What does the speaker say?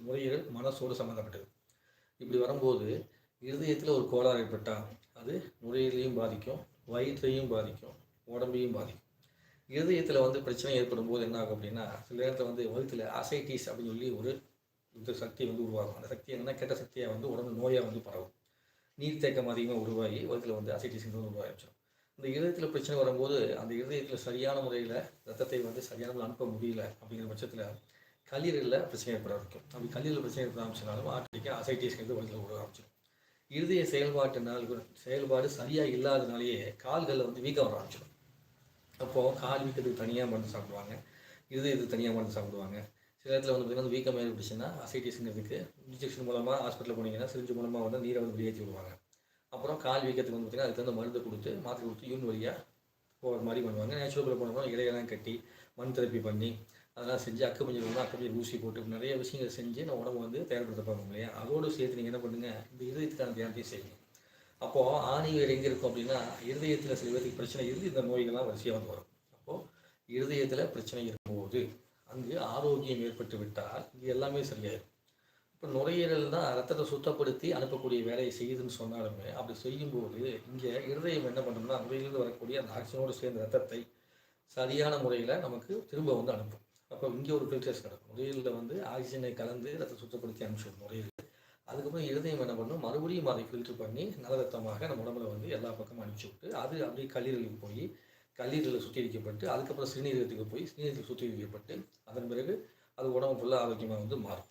நுரையீரல் மனசோடு சம்மந்தப்பட்டது. இப்படி வரும்போது இருதயத்தில் ஒரு கோளாறு ஏற்பட்டால் அது நுரையீரலையும் பாதிக்கும், வயிற்றையும் பாதிக்கும், உடம்பையும் பாதிக்கும். இருதயத்தில் வந்து பிரச்சனை ஏற்படும் போது என்ன ஆகும் அப்படின்னா, சில நேரத்தில் வந்து வயிற்றில் அசைட்டிஸ் அப்படின்னு சொல்லி ஒரு இந்த சக்தி வந்து உருவாகும். அந்த சக்தி என்னென்னா கெட்ட சக்தியாக வந்து உடம்பு நோயாக வந்து பரவும். நீர்த்தேக்கம் அதிகமாக உருவாகி வயிற்றில் வந்து அசைட்டிஸ் உருவாகிடும். இந்த இருதயத்தில் பிரச்சனை வரும்போது அந்த இருதயத்தில் சரியான முறையில் ரத்தத்தை வந்து சரியான முறையில் அனுப்ப முடியல அப்படிங்கிற பட்சத்தில் கல்லீரலில் பிரச்சனை ஏற்பட ஆரம்பிக்கும். அப்படி கல்லீரல் பிரச்சனை ஏற்பட ஆரம்பிச்சினாலும் ஆட்டோமேட்டிக்காக அசைட்டிஸ்ங்கிறது வயிற்றில் உருவ ஆரம்பிச்சிடும். இருதய செயல்பாடு சரியாக இல்லாதனாலேயே கால்களில் வந்து வீக்கம் வர ஆரம்பிச்சிடும். அப்போது கால் வீக்கத்துக்கு தனியாக மருந்து சாப்பிடுவாங்க, இருதயத்துக்கு தனியாக மருந்து சாப்பிடுவாங்க. சில இடத்துல வந்து பார்த்திங்கன்னா வீக்கம் ஏற்பட்டுச்சுன்னா அசைட்டிஸ்ங்கிறதுக்கு இன்ஜெக்ஷன் மூலமாக ஹாஸ்பிட்டலில் போனீங்கன்னா சிரிஞ்சு மூலமாக வந்து நீரை வந்து வெளியேற்றி விடுவாங்க. அப்புறம் கால் வீக்கத்துக்கு வந்து பார்த்திங்கன்னா அதுக்கு தகுந்த மருந்து கொடுத்து மாத்திரை கொடுத்து யூன் வழியாக போகிற மாதிரி பண்ணுவாங்க. நேச்சுரல் போனோம்னா இலையெல்லாம் கட்டி மண் தெரப்பி பண்ணி அதெல்லாம் செஞ்சு அக்கமஞ்சள் ஊசி போட்டு நிறைய விஷயங்கள் செஞ்சு நம்ம உடம்பு வந்து தயார்படுத்த பார்க்கணும் இல்லையா. அதோடு சேர்த்து நீங்கள் என்ன பண்ணுங்கள், இந்த இருதயத்துக்கான தியானத்தையும் செய்யுங்க. அப்போது ஆணிவேர் எங்கே இருக்கும் அப்படின்னா இருதயத்தில் சில பேருக்கு பிரச்சனை இருந்து இந்த நோய்கள்லாம் வரிசையாக வந்து வரும். அப்போது இருதயத்தில் பிரச்சனை இருக்கும்போது அங்கு ஆரோக்கியம் ஏற்பட்டு விட்டால் இது எல்லாமே சரியாயிடும். இப்போ நுரையீரல் தான் ரத்தத்தை சுத்தப்படுத்தி அனுப்பக்கூடிய வேலையை செய்யுதுன்னு சொன்னாலுமே அப்படி செய்யும்போது இங்கே இருதயம் என்ன பண்ணணும்னா நுரையிலிருந்து வரக்கூடிய அந்த ஆக்சிஜனோடு சேர்ந்த ரத்தத்தை சரியான முறையில் நமக்கு திரும்ப வந்து அனுப்பும். அப்போ இங்கே ஒரு ஃபில்டர்ஸ் நடக்கும். நுரையீரலில் வந்து ஆக்சிஜனை கலந்து ரத்தத்தை சுத்தப்படுத்தி அனுப்பிச்சிடும் நுரையீரல். அதுக்கப்புறம் இருதயம் என்ன பண்ணணும், மறுபடியும் அதை ஃபில்டர் பண்ணி நல்ல ரத்தமாக நம்ம உடம்புல வந்து எல்லா பக்கமும் அனுப்பிச்சி விட்டு அது அப்படியே கல்லீரலுக்கு போய் கல்லீரலில் சுத்திகரிக்கப்பட்டு அதுக்கப்புறம் சிறுநீரகத்துக்கு போய் சிறுநீரகத்தில் சுத்திகரிக்கப்பட்டு அதன் பிறகு அது உடம்பு ஃபுல்லாக ஆரோக்கியமாக வந்து மாறும்.